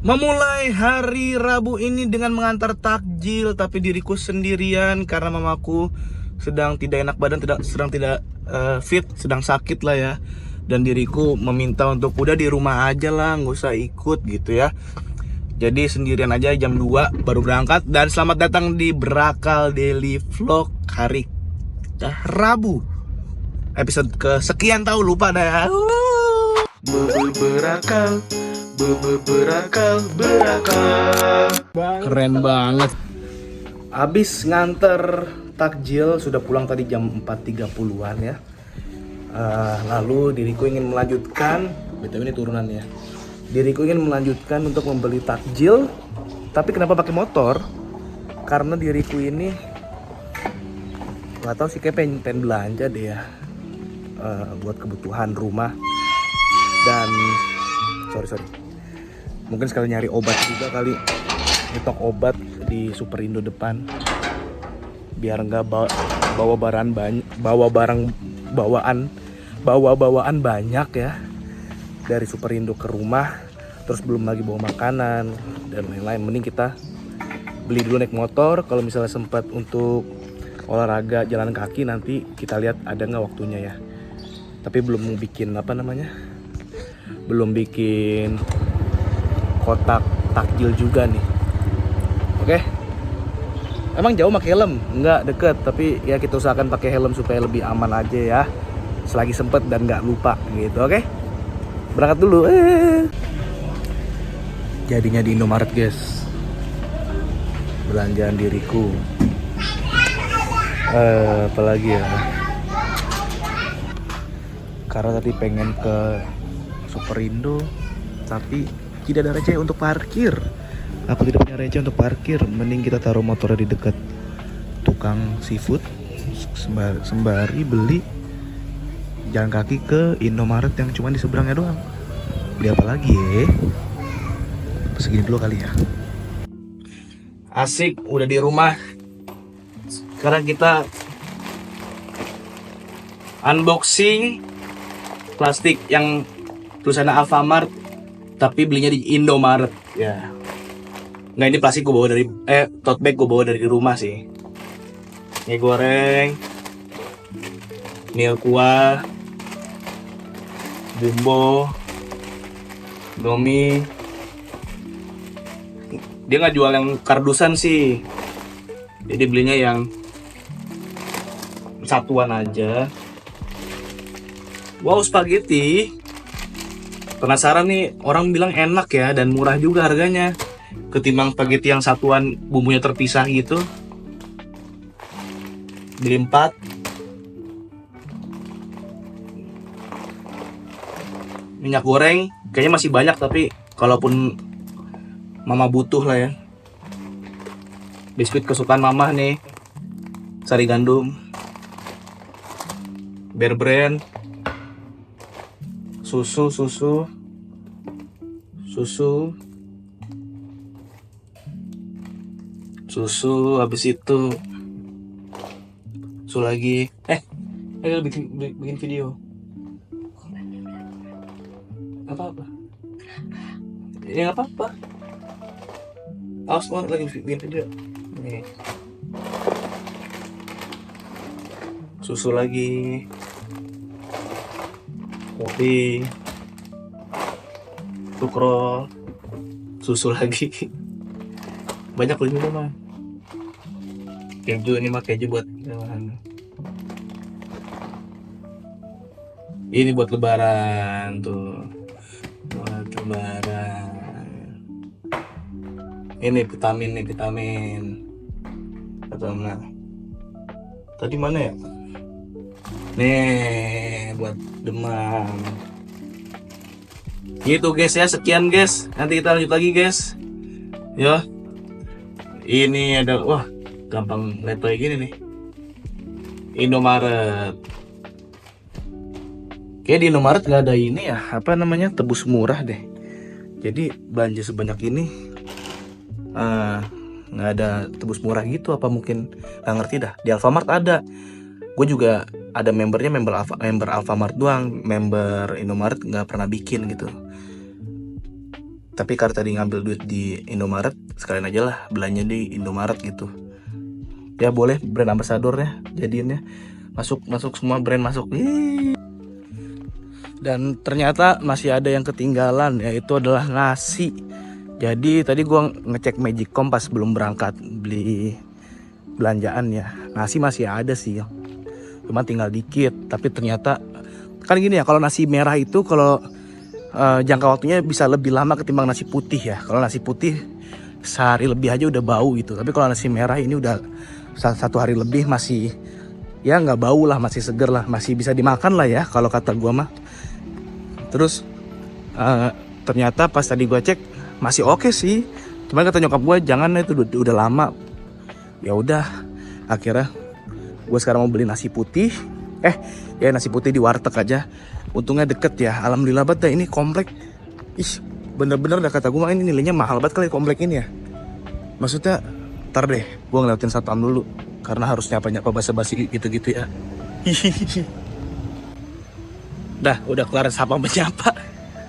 Memulai hari Rabu ini dengan mengantar takjil, tapi diriku sendirian karena mamaku sedang tidak enak badan, sedang tidak fit, sedang sakit lah ya. Dan diriku meminta untuk udah di rumah aja lah, nggak usah ikut gitu ya. Jadi sendirian aja, jam 2 baru berangkat. Dan selamat datang di Berakal Daily Vlog hari Rabu. Episode kesekian tahu, lupa dah ya. Berakal, berakal. Keren banget. Abis nganter takjil, sudah pulang tadi jam 4.30-an ya. Lalu diriku ingin melanjutkan, betul ini turunan ya. Diriku ingin melanjutkan untuk membeli takjil. Tapi kenapa pakai motor? Karena diriku ini nggak tahu sih, kayak pengen belanja deh ya, buat kebutuhan rumah. Dan sorry, mungkin sekali nyari obat juga kali, nyetok obat di Superindo depan, biar nggak bawa bawaan banyak ya dari Superindo ke rumah, terus belum lagi bawa makanan dan lain-lain. Mending kita beli dulu naik motor. Kalau misalnya sempat untuk olahraga jalan kaki, nanti kita lihat ada nggak waktunya ya. Tapi belum bikin belum bikin kotak takjil juga nih. Oke. Emang jauh pakai helm? Enggak, deket. Tapi ya kita usahakan pakai helm supaya lebih aman aja ya, selagi sempet dan nggak lupa gitu. Oke, berangkat dulu. Jadinya di Indomaret guys, belanjaan diriku. Apalagi ya, karena tadi pengen ke Superindo tapi tidak ada receh untuk parkir. Aku tidak punya receh untuk parkir, mending kita taruh motornya di dekat tukang seafood sembari beli jalan kaki ke Indomaret yang cuma di seberangnya doang. Beli apa lagi ya? Segini dulu kali ya. Asik, udah di rumah. Sekarang kita unboxing plastik yang tulisannya Alfamart, tapi belinya di Indomaret ya. Nggak, ini plastik gue bawa dari tote bag gue bawa dari rumah sih. Mie goreng, mie kuah, Jumbo, Indomie. Dia nggak jual yang kardusan sih, jadi belinya yang satuan aja. Wow, spaghetti. Penasaran nih, orang bilang enak ya dan murah juga harganya, ketimbang spaghetti yang satuan bumbunya terpisah gitu. Beli 4. Minyak goreng kayaknya masih banyak, tapi kalaupun mama butuh lah ya. Biskuit kesukaan mama nih, sari gandum, Bear Brand, susu, habis itu susu lagi. Ayo bikin video. Apa-apa? Ya apa-apa. Awas banget lagi bikin video. Nih. Susu lagi. Kopi. Sukrol. Susu lagi. Banyak loh ini mah. Keju, ini mah keju buat ini buat lebaran tuh. Buat lebaran. Ini vitamin. Atau enggak? Tadi mana ya? Nih, buat demam. Gitu guys ya, sekian guys. Nanti kita lanjut lagi guys. Ya. Ini ada, wah, gampang letoy gini nih. Indomaret. Kayak di Indomaret nggak ada ini ya, apa namanya, tebus murah deh. Jadi belanja sebanyak ini nggak ada tebus murah gitu, apa mungkin nggak ngerti dah. Di Alfamart ada. Gue juga ada member Alfamart doang, member Indomaret nggak pernah bikin gitu. Tapi karena tadi ngambil duit di Indomaret, sekalian aja lah belanja di Indomaret gitu. Ya boleh brand ambassador ya jadiinnya. Masuk semua brand masuk. Dan ternyata masih ada yang ketinggalan, yaitu adalah nasi. Jadi tadi gua ngecek Magicom pas belum berangkat beli belanjaan ya. Nasi masih ada sih, cuma tinggal dikit. Tapi ternyata kan gini ya, kalau nasi merah itu kalau jangka waktunya bisa lebih lama ketimbang nasi putih ya. Kalau nasi putih sehari lebih aja udah bau gitu. Tapi kalau nasi merah ini udah 1 hari lebih masih ya nggak bau lah, masih seger lah, masih bisa dimakan lah ya kalau kata gua mah. Terus ternyata pas tadi gua cek masih oke sih. Cuman kata nyokap gua jangan, itu udah lama. Ya udah, akhirnya gua sekarang mau beli nasi putih. Ya nasi putih di warteg aja. Untungnya deket ya, alhamdulillah banget dah ini komplek. Bener-bener dah kata gue ini nilainya mahal banget kali komplek ini ya. Maksudnya ntar deh gue ngeliatin satpam dulu, karena harus nyapa-nyapa basa-basi gitu-gitu ya. Dah udah kelar sapa menyapa,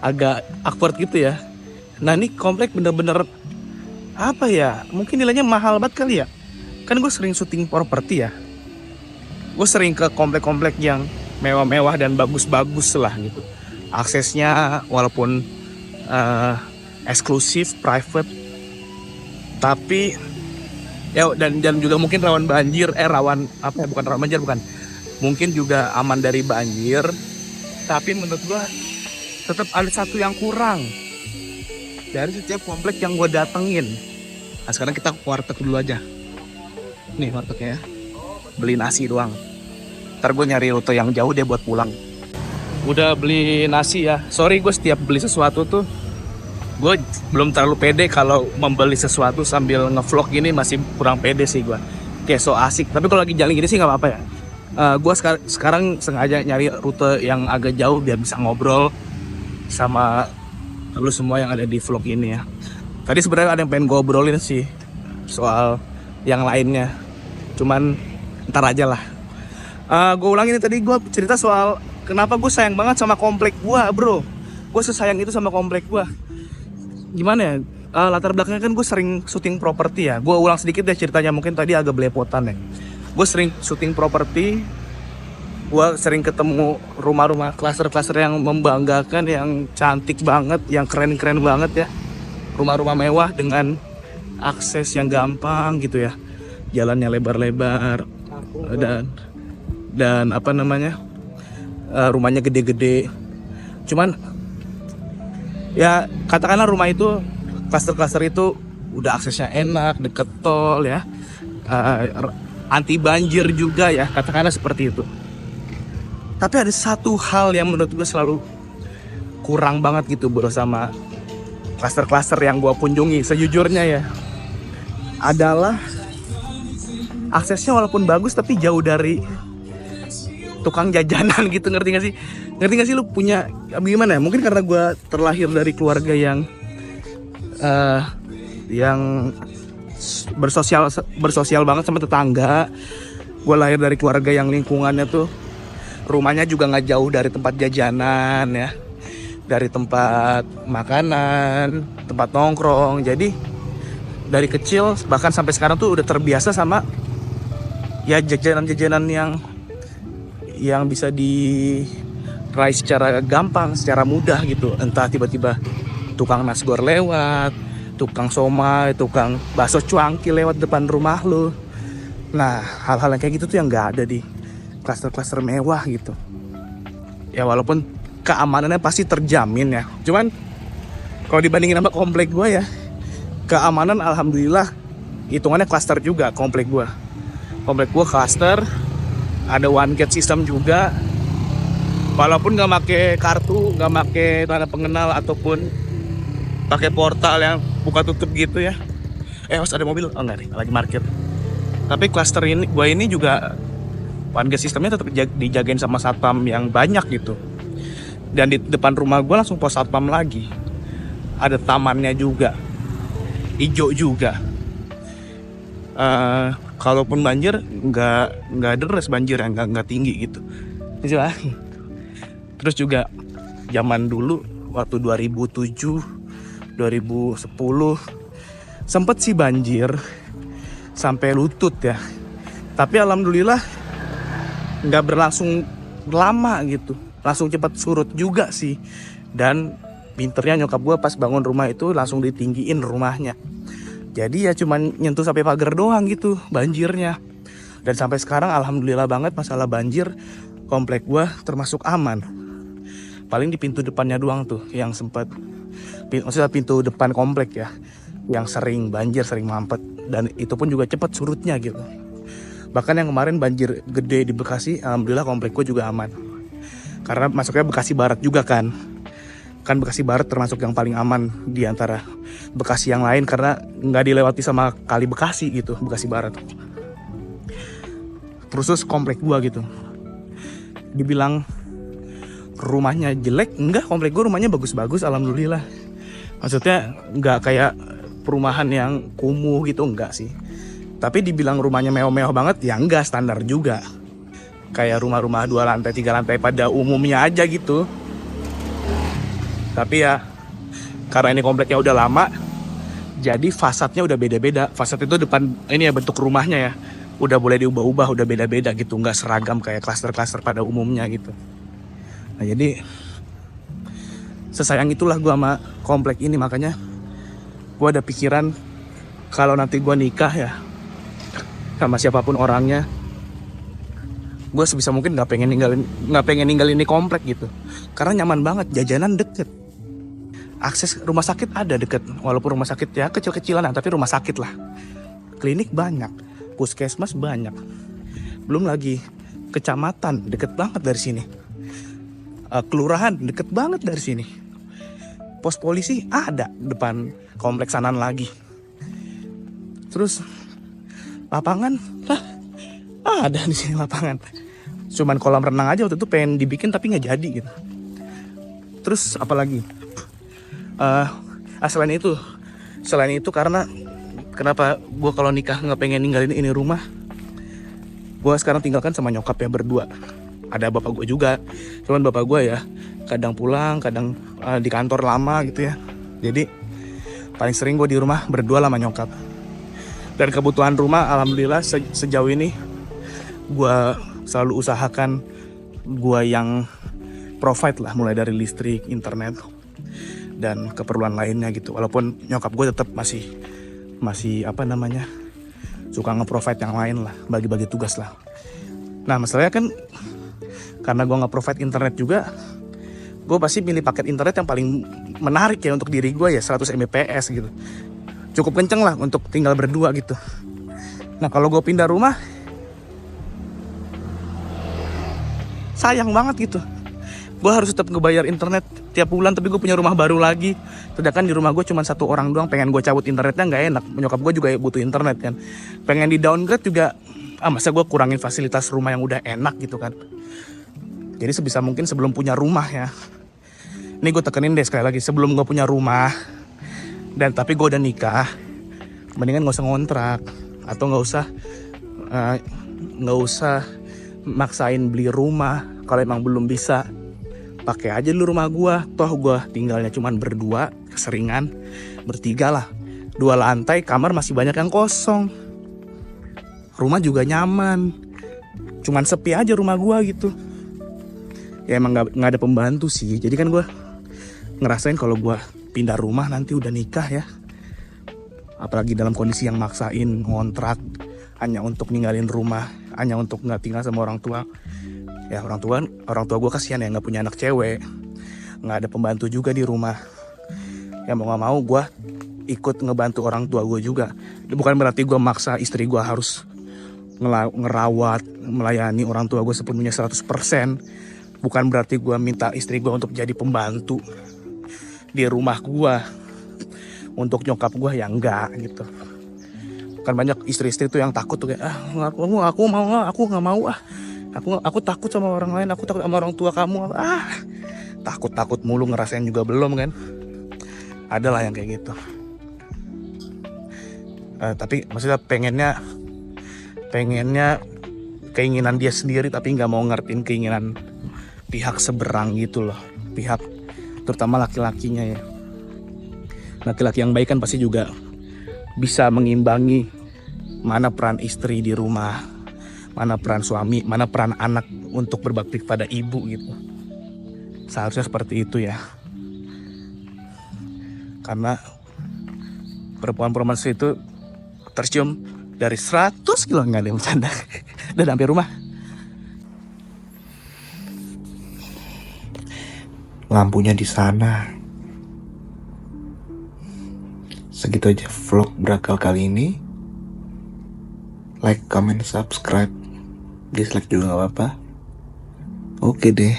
agak awkward gitu ya. Nah ini komplek bener-bener apa ya, mungkin nilainya mahal banget kali ya. Kan gue sering syuting properti ya, gue sering ke komplek-komplek yang mewah-mewah dan bagus-bagus lah gitu. Aksesnya walaupun eksklusif, private, tapi ya dan juga mungkin rawan banjir, bukan rawan banjir, bukan. Mungkin juga aman dari banjir, tapi menurut gua tetap ada satu yang kurang dari setiap komplek yang gua datengin. Nah sekarang kita ke warteg dulu aja. Nih wartegnya ya. Beli nasi doang. Ntar gue nyari rute yang jauh deh buat pulang. Udah beli nasi ya. Sorry gue setiap beli sesuatu tuh gue belum terlalu pede kalau membeli sesuatu sambil ngevlog gini, masih kurang pede sih gue. Kayak so asik. Tapi kalau lagi jalan gini sih nggak apa-apa ya. Gue sekarang sengaja nyari rute yang agak jauh biar bisa ngobrol sama lu semua yang ada di vlog ini ya. Tadi sebenarnya ada yang pengen gue obrolin sih soal yang lainnya. Cuman ntar aja lah. Gue ulangin tadi gue cerita soal kenapa gue sayang banget sama komplek gue, bro. Gue sesayang itu sama komplek gue. Gimana ya? Latar belakangnya kan gue sering syuting properti ya. Gue ulang sedikit deh ceritanya, mungkin tadi agak belepotan ya. Gue sering syuting properti. Gue sering ketemu rumah-rumah klaster-klaster yang membanggakan, yang cantik banget, yang keren-keren banget ya. Rumah-rumah mewah dengan akses yang gampang gitu ya. Jalannya lebar-lebar dan apa namanya, rumahnya gede-gede. Cuman ya katakanlah rumah itu, klaster-klaster itu udah aksesnya enak, deket tol ya, anti banjir juga ya, katakanlah seperti itu. Tapi ada satu hal yang menurut gue selalu kurang banget gitu bro sama klaster-klaster yang gue kunjungi sejujurnya ya, adalah aksesnya walaupun bagus tapi jauh dari tukang jajanan gitu. Ngerti gak sih lu punya gimana ya, mungkin karena gue terlahir dari keluarga yang bersosial banget sama tetangga. Gue lahir dari keluarga yang lingkungannya tuh rumahnya juga nggak jauh dari tempat jajanan ya, dari tempat makanan, tempat nongkrong. Jadi dari kecil bahkan sampai sekarang tuh udah terbiasa sama ya jajanan-jajanan yang bisa diraih secara gampang, secara mudah gitu. Entah tiba-tiba tukang nasgor lewat, tukang somai, tukang bakso cuangki lewat depan rumah lu. Nah, hal-hal yang kayak gitu tuh yang nggak ada di klaster-klaster mewah gitu. Ya walaupun keamanannya pasti terjamin ya. Cuman kalau dibandingin sama komplek gue ya, keamanan alhamdulillah hitungannya klaster juga komplek gue. Komplek gue klaster, ada one gate system juga. Walaupun nggak pakai kartu, nggak pakai tanda pengenal ataupun pakai portal yang buka tutup gitu ya. Mas ada mobil? Oh enggak nih, lagi parkir. Tapi klaster ini, gue ini juga one gate sistemnya tetap dijagain sama satpam yang banyak gitu. Dan di depan rumah gue langsung pos satpam lagi. Ada tamannya juga, hijau juga. Kalaupun banjir nggak deres banjir yang nggak tinggi gitu. Terus juga zaman dulu waktu 2007 2010 sempet sih banjir sampai lutut ya. Tapi alhamdulillah nggak berlangsung lama gitu, langsung cepat surut juga sih. Dan pinternya nyokap gue pas bangun rumah itu langsung ditinggiin rumahnya. Jadi ya cuman nyentuh sampai pagar doang gitu banjirnya. Dan sampai sekarang alhamdulillah banget masalah banjir komplek gue termasuk aman. Paling di pintu depannya doang tuh yang sempat, maksudnya pintu depan komplek ya, yang sering banjir, sering mampet. Dan itu pun juga cepat surutnya gitu. Bahkan yang kemarin banjir gede di Bekasi, alhamdulillah komplek gue juga aman. Karena masuknya Bekasi Barat juga kan. Kan Bekasi Barat termasuk yang paling aman di antara Bekasi yang lain, karena nggak dilewati sama kali Bekasi gitu, Bekasi Barat. Terus komplek gue gitu, dibilang rumahnya jelek, enggak, komplek gue rumahnya bagus-bagus alhamdulillah. Maksudnya nggak kayak perumahan yang kumuh gitu, enggak sih. Tapi dibilang rumahnya mewah-mewah banget, ya enggak, standar juga. Kayak rumah-rumah 2 lantai, 3 lantai pada umumnya aja gitu. Tapi ya, karena ini kompleknya udah lama, jadi fasadnya udah beda-beda. Fasad itu depan, ini ya bentuk rumahnya ya, udah boleh diubah-ubah, udah beda-beda gitu. Nggak seragam kayak klaster-klaster pada umumnya gitu. Nah jadi, sesayang itulah gue sama komplek ini. Makanya gue ada pikiran kalau nanti gue nikah ya sama siapapun orangnya, gue sebisa mungkin nggak pengen ninggalin ini komplek gitu. Karena nyaman banget, jajanan deket, akses rumah sakit ada deket. Walaupun rumah sakit ya kecil-kecilan, tapi rumah sakit lah. Klinik banyak, puskesmas banyak. Belum lagi kecamatan deket banget dari sini. Kelurahan deket banget dari sini. Pos polisi ada depan kompleks sanan lagi. Terus lapangan ada di sini lapangan. Cuman kolam renang aja waktu itu pengen dibikin tapi nggak jadi gitu. Terus apalagi? Selain itu karena kenapa gue kalau nikah nggak pengen ninggalin ini rumah? Gue sekarang tinggalkan sama nyokap ya berdua. Ada bapak gue juga, cuman bapak gue ya kadang pulang, kadang di kantor lama gitu ya. Jadi paling sering gue di rumah berdua sama nyokap. Dan kebutuhan rumah alhamdulillah sejauh ini gue selalu usahakan gue yang provide lah, mulai dari listrik, internet, dan keperluan lainnya gitu. Walaupun nyokap gue tetap masih suka nge-provide yang lain lah, bagi-bagi tugas lah. Nah masalahnya kan karena gue nge-provide internet juga, gue pasti pilih paket internet yang paling menarik ya untuk diri gue ya, 100 Mbps gitu. Cukup kenceng lah untuk tinggal berdua gitu. Nah kalau gue pindah rumah, sayang banget gitu. Gue harus tetap ngebayar internet tiap bulan, tapi gue punya rumah baru lagi. Sedangkan di rumah gue cuma 1 orang doang, pengen gue cabut internetnya nggak enak. Nyokap gue juga butuh internet kan. Pengen di downgrade juga, masa gue kurangin fasilitas rumah yang udah enak gitu kan. Jadi sebisa mungkin sebelum punya rumah ya, ini gue tekenin deh sekali lagi, sebelum gue punya rumah dan tapi gue udah nikah, mendingan gak usah ngontrak atau gak usah maksain beli rumah. Kalau emang belum bisa, pakai aja dulu rumah gue. Toh gue tinggalnya cuman berdua, keseringan bertiga lah, 2 lantai, kamar masih banyak yang kosong, rumah juga nyaman, cuman sepi aja rumah gue gitu. Ya emang gak ada pembantu sih. Jadi kan gue ngerasain kalau gue pindah rumah nanti udah nikah ya, apalagi dalam kondisi yang maksain ngontrak hanya untuk ninggalin rumah, hanya untuk nggak tinggal sama orang tua. Ya orang tua gue kasihan ya, nggak punya anak cewek, nggak ada pembantu juga di rumah. Ya mau nggak mau gue ikut ngebantu orang tua gue juga. Bukan berarti gue maksa istri gue harus ngerawat, melayani orang tua gue sepenuhnya 100%. Bukan berarti gue minta istri gue untuk jadi pembantu di rumah gue untuk nyokap gue, ya enggak gitu. Kan banyak istri-istri tuh yang takut tuh kayak aku nggak mau aku takut sama orang lain, aku takut sama orang tua kamu. Takut mulu, ngerasain juga belum kan. Ada lah yang kayak gitu. Tapi maksudnya pengennya keinginan dia sendiri, tapi nggak mau ngertiin keinginan pihak seberang gitu loh, pihak terutama laki-lakinya ya. Laki-laki yang baik kan pasti juga bisa mengimbangi mana peran istri di rumah, mana peran suami, mana peran anak untuk berbakti kepada ibu gitu. Seharusnya seperti itu ya. Karena perempuan-perempuan itu tercium dari 100 kilo, nggak ada yang bercanda. Dan sampai rumah. Lampunya di sana. Segitu aja vlog berakal kali ini. Like, comment, subscribe. Dislike juga gak apa-apa. Oke deh.